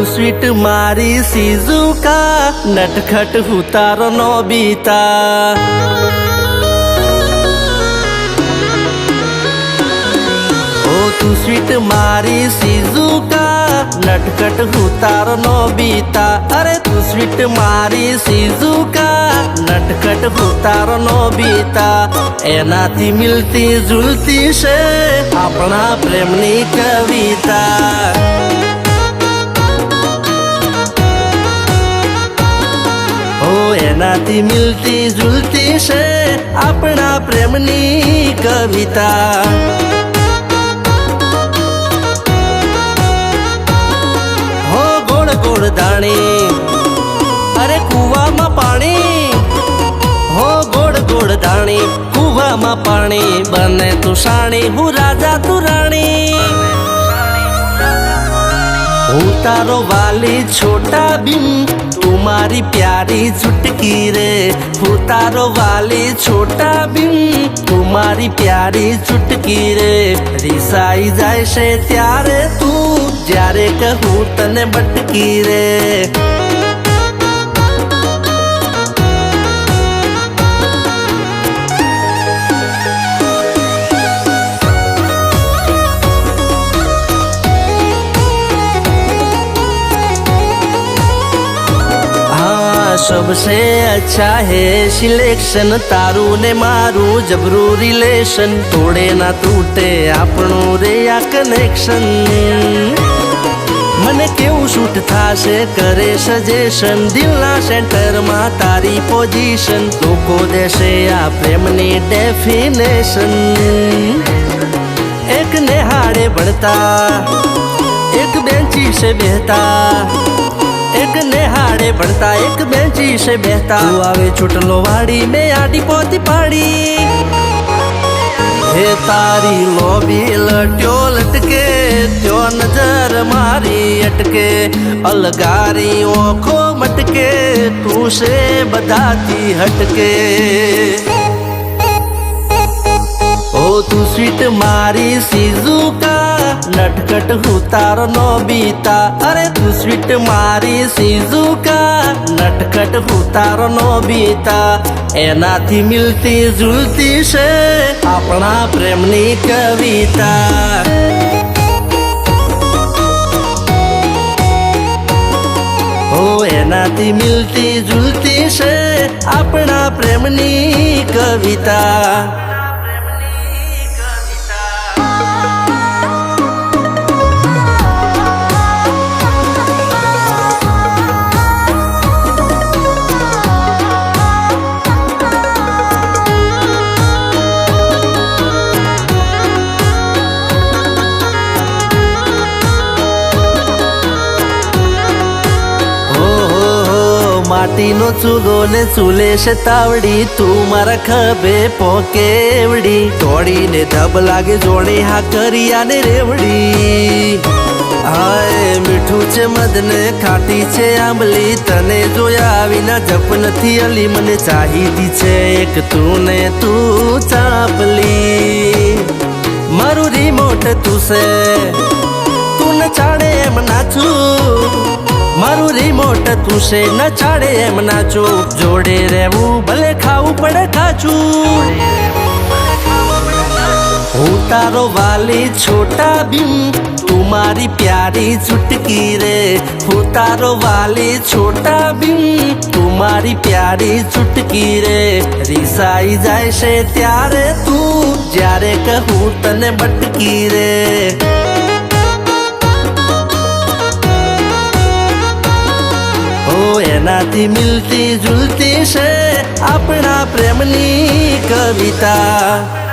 તું સ્વીટ મારી સીઝુકા, નટખટ હું તારો નોબિતા. ઓ તું સ્વીટ મારી સીઝુકા, નટખટ હું તારો નોબિતા. અરે તું સ્વીટ મારી સીઝુકા, નટખટ હું તારો નોબિતા. એનાથી મિલતી જુલતી છે આપણા પ્રેમની કવિતા. એનાથી મિલતી જુલતી છે આપણા પ્રેમની કવિતા. હો ગોળ ગોળ દાણી, અરે કુવામાં પાણી. હો ગોળ ગોળ દાણી, કુવામાં પાણી. બને તું સાણી, હું રાજા તું રાણી. હું તારો વાલી છોટા ભીમ, તું મારી પ્યારી ચુટકી રે. હું તારો વાલી છોટા ભીમ, તું મારી પ્યારી ચુટકી રે. રીસાઈ જાય છે ત્યારે તું, જ્યારે કહું તને બટકી રે. सबसे अच्छा है सिलेक्शन, तारू ने मारू जबरू रिलेशन. तोड़े ना तूटे આપણું રે આ કનેક્શન. મને કેવું શૂટ થાશે કરે સજેશન, દિલના સેન્ટરમાં તારી પોઝિશન. લોકો દેશે આ પ્રેમની ડેફિનેશન. એક નેહાડે ભણતા, એક બેંચી से બેહતા. एक नेहाड़े बढ़ता, एक बेंची से बहता. तू आवे छुटलो वाड़ी में आडी पोती पाड़ी. हे तारी लोभी लट्यो लटके, त्यो नजर मारी अटके. अलगारी ओखो मटके, तू से बताती हटके. ओ तू स्वीट मारी सीज़ुका, नटखट હું તારો નોબિતા. અરે તું સ્વીટ મારી સીઝુકા, નટખટ હું તારો નોબિતા. એનાથી મિલતી જુલતી છે આપણા પ્રેમની કવિતા. ઓ એનાથી મિલતી જુલતી છે આપણા પ્રેમની કવિતા. માટીનો ચૂલો ને ચૂલે છે તાવડી, તું મારા ખભે પોકેવડી. તોડીને ધબ લાગે જોડે હા કરિયા ને રેવડી. હાય મીઠું છે મધ ને ખાટી છે આંબલી, તને જોયા વિના જપ નથી અલી. મને ચાહીતી છે એક તું ને તું ચાપલી. મારું રિમોટ તું છે, તું ન ચાડે એમ નાચું. મારું રિમોટ તું છે, ન ચાડે એમ નાચું. જોડે રહેવું ભલે ખાવું પડે કાચું. હું તારો વાલી છોટા ભીમ, તું મારી પ્યારી ચુટકી રે. હું તારો વાલી છોટા ભીમ, તું મારી પ્યારી ચુટકી રે. રીસાઈ જાય છે ત્યારે તું, જ્યારે કહું તને બટકી રે. એનાથી મિલતી જુલતી છે આપણા પ્રેમની કવિતા.